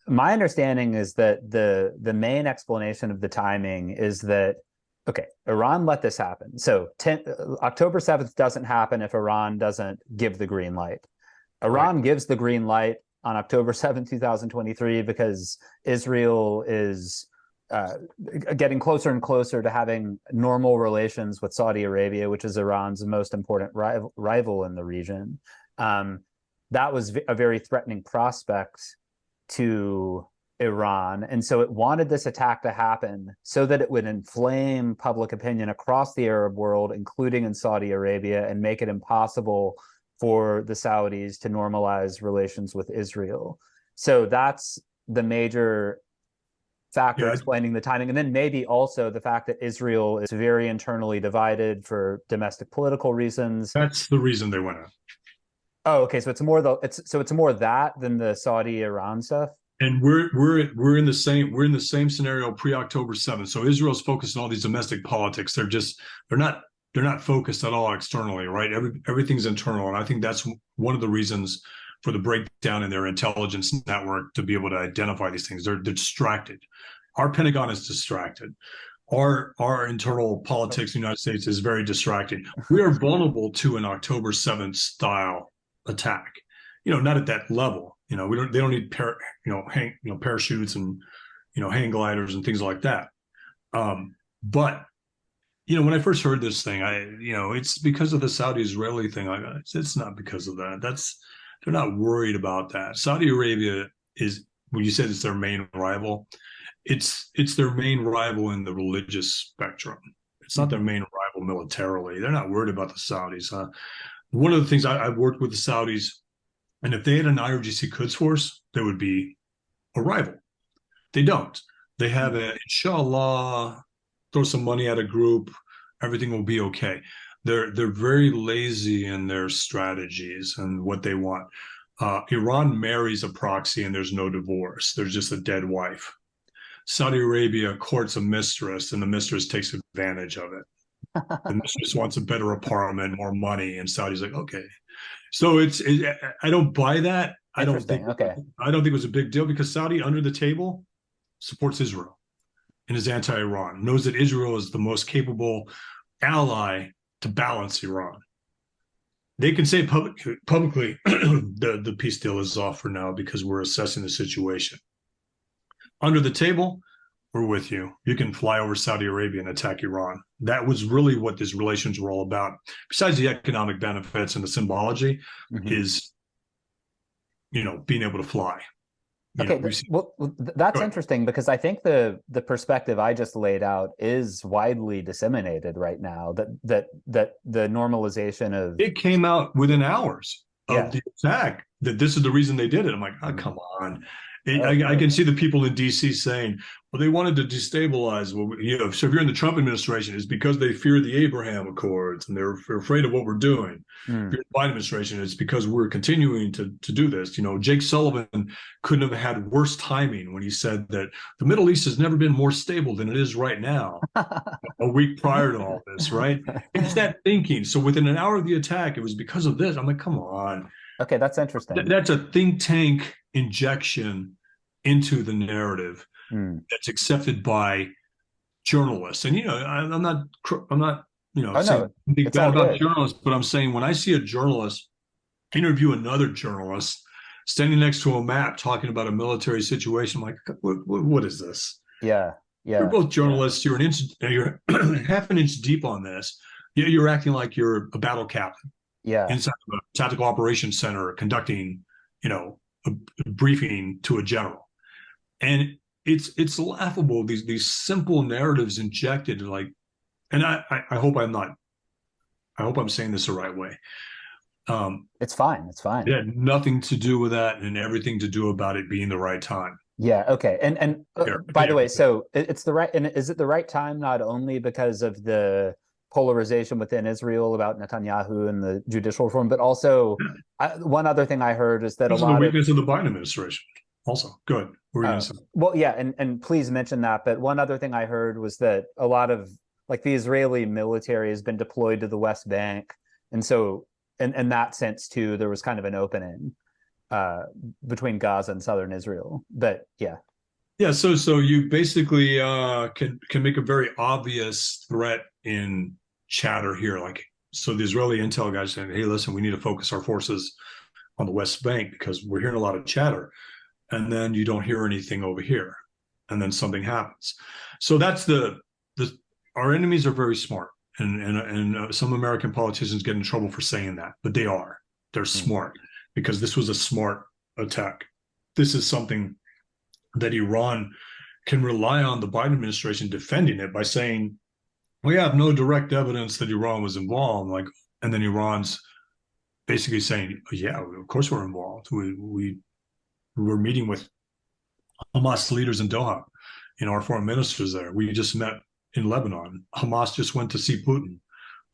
my understanding is that the main explanation of the timing is that, okay, Iran let this happen. So October 7th doesn't happen if Iran doesn't give the green light. Right. Iran gives the green light on October 7th, 2023, because Israel is getting closer and closer to having normal relations with Saudi Arabia, which is Iran's most important rival in the region. That was a very threatening prospect to Iran. And so it wanted this attack to happen so that it would inflame public opinion across the Arab world, including in Saudi Arabia, and make it impossible for the Saudis to normalize relations with Israel. So that's the major factor explaining the timing. And then maybe also the fact that Israel is very internally divided for domestic political reasons. That's the reason they went out. Oh, okay. So it's more that than the Saudi Iran stuff. And we're in the same scenario pre-October 7th. So Israel's focused on all these domestic politics. They're not focused at all externally, right? Everything's internal. And I think that's one of the reasons for the breakdown in their intelligence network to be able to identify these things. They're distracted. Our Pentagon is distracted. Our internal politics in the United States is very distracting. We are vulnerable to an October 7th style attack. Not at that level. They don't need parachutes and hang gliders and things like that. But when I first heard this thing, it's because of the Saudi-Israeli thing. It's not because of that. They're not worried about that. Saudi Arabia is, when you said it's their main rival, it's their main rival in the religious spectrum. It's not their main rival militarily. They're not worried about the Saudis. One of the things I've worked with the Saudis, and if they had an IRGC Quds force, they would be a rival. They don't. They have inshallah, throw some money at a group, everything will be okay. They're very lazy in their strategies and what they want. Iran marries a proxy and there's no divorce. There's just a dead wife. Saudi Arabia courts a mistress and the mistress takes advantage of it. The mistress wants a better apartment, more money, and Saudi's like, okay. So I don't buy that. I don't think it was a big deal because Saudi under the table supports Israel and is anti-Iran, knows that Israel is the most capable ally to balance Iran. They can say publicly the peace deal is off for now because we're assessing the situation. Under the table, we're with you. You can fly over Saudi Arabia and attack Iran. That was really what these relations were all about. Besides the economic benefits and the symbology is, being able to fly. That's interesting because I think the perspective I just laid out is widely disseminated right now, that the normalization of it came out within hours of the attack that this is the reason they did it. I'm like, oh, come on. I can see the people in DC saying, well, they wanted to destabilize. Well, so if you're in the Trump administration, it's because they fear the Abraham Accords and they're afraid of what we're doing. If you're in the Biden administration, it's because we're continuing to do this. Jake Sullivan couldn't have had worse timing when he said that the Middle East has never been more stable than it is right now, a week prior to all this, right? It's that thinking. So within an hour of the attack, it was because of this. I'm like, come on. Okay, that's interesting. That's a think tank injection into the narrative that's accepted by journalists. And I'm not saying big bad about journalists, but I'm saying when I see a journalist interview another journalist standing next to a map talking about a military situation, I'm like, what is this? Yeah. You're both journalists. You're half an inch deep on this. You're acting like you're a battle captain. Inside of a tactical operations center conducting, a briefing to a general. And it's laughable, these simple narratives injected, and I hope I'm saying this the right way. It's fine. It had nothing to do with that and everything to do about it being the right time. Yeah. Okay. And by the way, so it's the right, and is it the right time not only because of the polarization within Israel about Netanyahu and the judicial reform, but also one other thing I heard is that because of the weakness of the Biden administration. Also, good. Well, yeah, and please mention that. But one other thing I heard was that a lot of the Israeli military has been deployed to the West Bank, and so in that sense too, there was kind of an opening. uh, between Gaza and southern Israel. But yeah. Yeah, so you basically can make a very obvious threat in chatter here. Like, so the Israeli intel guys saying, "Hey, listen, we need to focus our forces on the West Bank because we're hearing a lot of chatter," and then you don't hear anything over here, and then something happens. So that's the our enemies are very smart, and some American politicians get in trouble for saying that, but they're smart because this was a smart attack. This is something that Iran can rely on the Biden administration defending it by saying, we have no direct evidence that Iran was involved. Like, and then Iran's basically saying, yeah, of course we're involved. We were meeting with Hamas leaders in Doha, our foreign ministers there. We just met in Lebanon. Hamas just went to see Putin.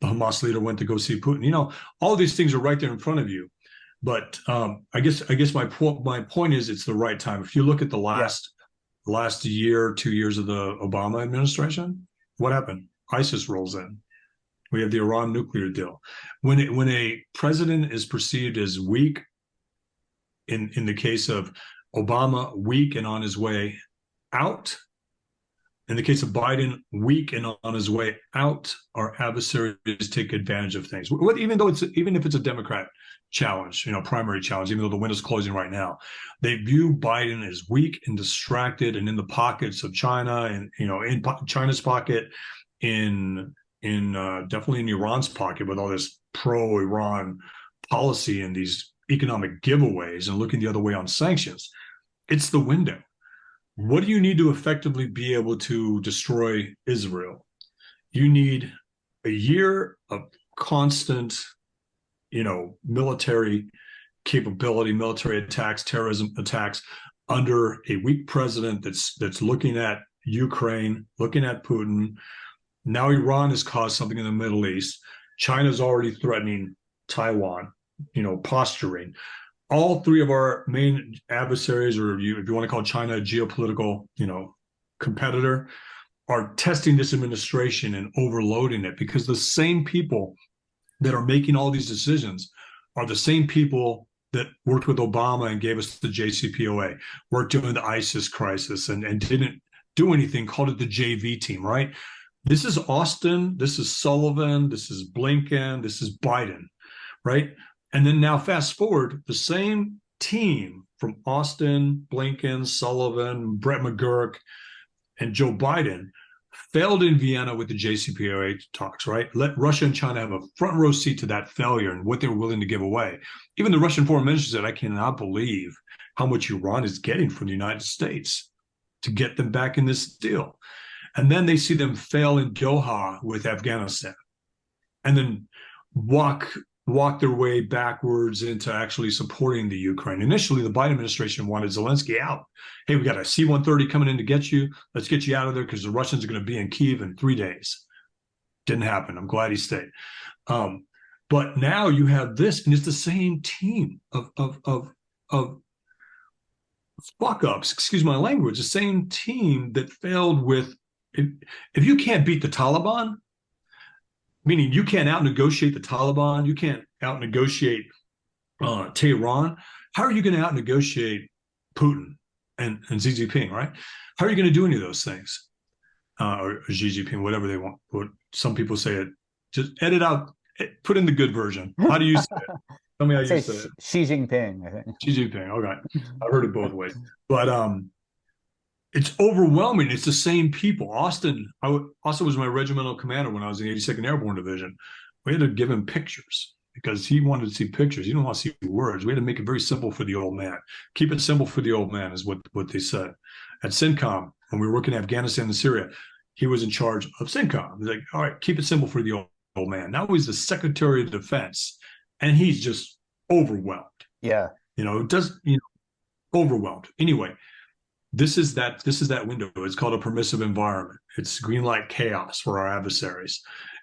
The Hamas leader went to go see Putin. All these things are right there in front of you. But I guess my point is it's the right time. If you look at the last year, 2 years of the Obama administration, what happened? ISIS rolls in. We have the Iran nuclear deal. When a president is perceived as weak, in the case of Obama, weak and on his way out. In the case of Biden, weak and on his way out, our adversaries take advantage of things. Even if it's a Democrat challenge, primary challenge, even though the window's closing right now, they view Biden as weak and distracted and in the pockets of China and, in China's pocket, in definitely in Iran's pocket with all this pro-Iran policy and these economic giveaways and looking the other way on sanctions. It's the window. What do you need to effectively be able to destroy Israel? You need a year of constant, military capability, military attacks, terrorism attacks under a weak president that's looking at Ukraine, looking at Putin. Now Iran has caused something in the Middle East. China's already threatening Taiwan, posturing. All three of our main adversaries, or if you want to call China a geopolitical, competitor, are testing this administration and overloading it because the same people that are making all these decisions are the same people that worked with Obama and gave us the JCPOA, worked during the ISIS crisis and didn't do anything, called it the JV team, right? This is Austin, this is Sullivan, this is Blinken, this is Biden, right? And then now fast forward, the same team from Austin, Blinken, Sullivan, Brett McGurk, and Joe Biden failed in Vienna with the JCPOA talks, right? Let Russia and China have a front row seat to that failure and what they were willing to give away. Even the Russian foreign minister said, I cannot believe how much Iran is getting from the United States to get them back in this deal. And then they see them fail in Doha with Afghanistan and then walk their way backwards into actually supporting the Ukraine. Initially, the Biden administration wanted Zelensky out. Hey, we got a C-130 coming in to get you. Let's get you out of there because the Russians are going to be in Kyiv in 3 days. Didn't happen. I'm glad he stayed. But now you have this, and it's the same team of fuck-ups, excuse my language, the same team that failed with, if you can't beat the Taliban, meaning you can't out-negotiate the Taliban, you can't out-negotiate Tehran, how are you going to out-negotiate Putin and Xi Jinping, right? How are you going to do any of those things? Or Xi Jinping, whatever they want. What some people say it. Just edit out, put in the good version. How do you say it? Tell me how you say it. Xi Jinping, I think. Xi Jinping, okay. I've heard it both ways. But it's overwhelming. It's the same people. Austin was my regimental commander when I was in the 82nd Airborne Division. We had to give him pictures because he wanted to see pictures. He didn't want to see words. We had to make it very simple for the old man. Keep it simple for the old man is what they said. At CENTCOM, when we were working in Afghanistan and Syria, he was in charge of CENTCOM. He's like, all right, keep it simple for the old man. Now he's the Secretary of Defense, and he's just overwhelmed. Yeah. Overwhelmed. Anyway, this is that window. It's called a permissive environment. It's green light chaos for our adversaries.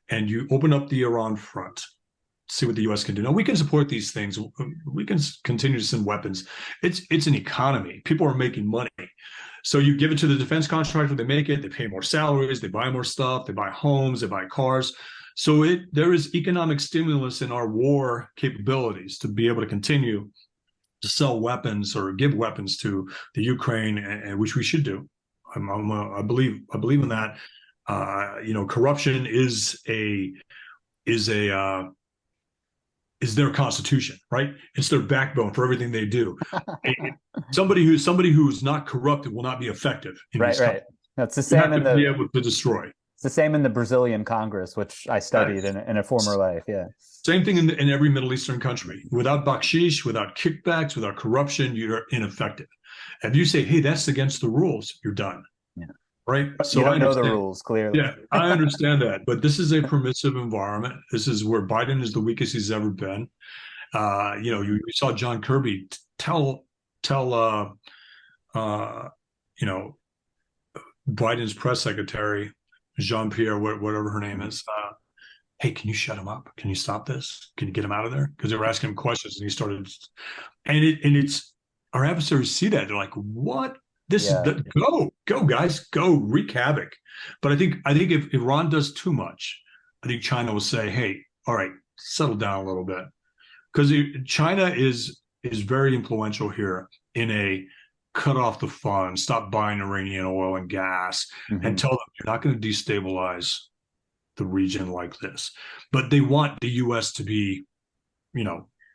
And you open up the Iran front, see what the U.S. can do. Now, we can support these things. We can continue to send weapons. It's an economy. People are making money. So you give it to the defense contractor, they make it, they pay more salaries, they buy more stuff, they buy homes, they buy cars. So there is economic stimulus in our war capabilities to be able to continue to sell weapons or give weapons to the Ukraine, and which we should do. I believe in that. Corruption is their constitution, right? It's their backbone for everything they do. Somebody who's not corrupt will not be effective in Right, these right. countries. That's the You same have in to be the able to destroy. it's the same in the Brazilian Congress, which I studied in a former life. Yeah. Same thing in every Middle Eastern country. Without bakshish, without kickbacks, without corruption, you're ineffective. If you say, "Hey, that's against the rules," you're done. Yeah. Right? So you don't know the rules, clearly. Yeah, I understand that, but this is a permissive environment. This is where Biden is the weakest he's ever been. You saw John Kirby tell Biden's press secretary, Jean-Pierre, whatever her name is, hey, can you shut him up? Can you stop this? Can you get him out of there? Because they were asking him questions, and he started, and it's our adversaries see that they're like, what? This is go guys, go wreak havoc. But I think if Iran does too much, I think China will say, hey, all right, settle down a little bit, because China is very influential here in a cut off the funds, stop buying Iranian oil and gas, and tell them you're not going to destabilize the region like this. But they want the U.S. to be,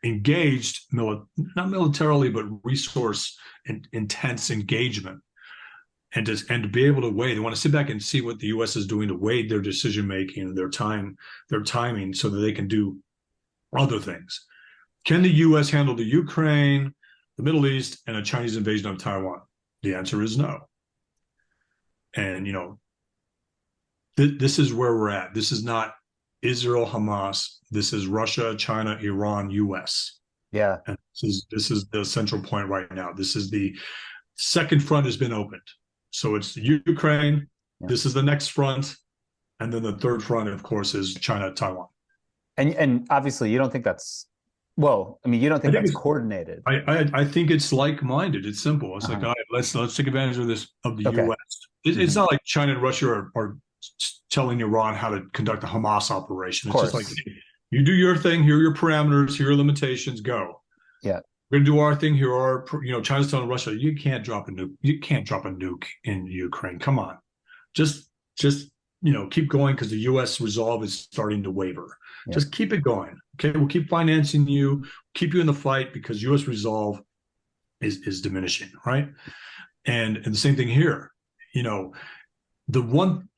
engaged, not militarily, but resource intense engagement, and to be able to weigh. They want to sit back and see what the U.S. is doing to weigh their decision making, their timing, so that they can do other things. Can the U.S. handle the Ukraine, the Middle East, and a Chinese invasion of Taiwan? The answer is no. And this is where we're at. This is not Israel, Hamas. This is Russia, China, Iran, U.S. Yeah. And this is the central point right now. This is the second front has been opened. So it's Ukraine. Yeah. This is the next front. And then the third front, of course, is China, Taiwan. And obviously you don't think that's, well, I mean, you don't think that's coordinated. I think it's like-minded. It's simple. It's like, all right, let's take advantage of the U.S. It's not like China and Russia are telling Iran how to conduct a Hamas operation. It's just like, you do your thing. Here are your parameters. Here are limitations. Go. Yeah. We're going to do our thing. Here are, China's telling Russia, you can't drop a nuke. You can't drop a nuke in Ukraine. Come on. Just keep going, because the U.S. resolve is starting to waver. Yeah. Just keep it going. Okay. We'll keep financing you, keep you in the fight, because U.S. resolve is diminishing. Right. And the same thing here. The one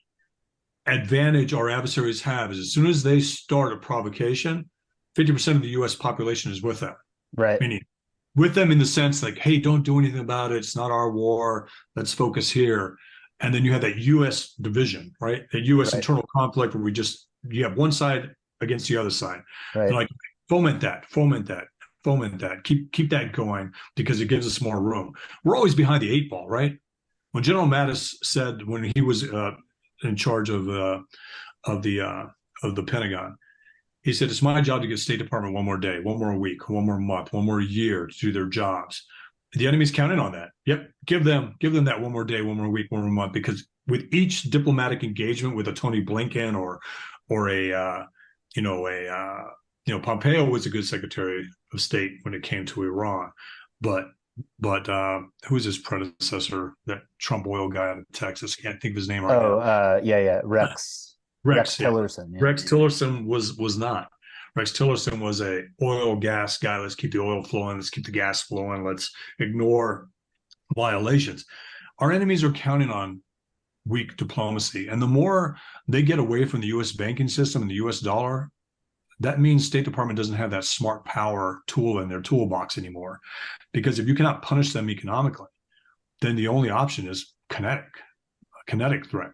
advantage our adversaries have is as soon as they start a provocation, 50% of the U.S. population is with them. Right. Meaning with them in the sense like, hey, don't do anything about it. It's not our war. Let's focus here. And then you have that U.S. division, right? That U.S. internal conflict where you have one side against the other side. Right. And like foment that. Keep that going, because it gives us more room. We're always behind the 8 ball, right? When General Mattis said, when he was in charge of the Pentagon, he said, it's my job to give State Department one more day, one more week, one more month, one more year to do their jobs. The enemy's counting on that. Yep, give them that one more day, one more week, one more month, because with each diplomatic engagement with a Tony Blinken or Pompeo was a good Secretary of State when it came to Iran, but who was his predecessor? That Trump oil guy out of Texas. I can't think of his name right now. Rex Tillerson. Yeah. Rex Tillerson was not. Rex Tillerson was a oil gas guy. Let's keep the oil flowing. Let's keep the gas flowing. Let's ignore violations. Our enemies are counting on weak diplomacy, and the more they get away from the U.S. banking system and the U.S. dollar, that means State Department doesn't have that smart power tool in their toolbox anymore. Because if you cannot punish them economically, then the only option is a kinetic threat.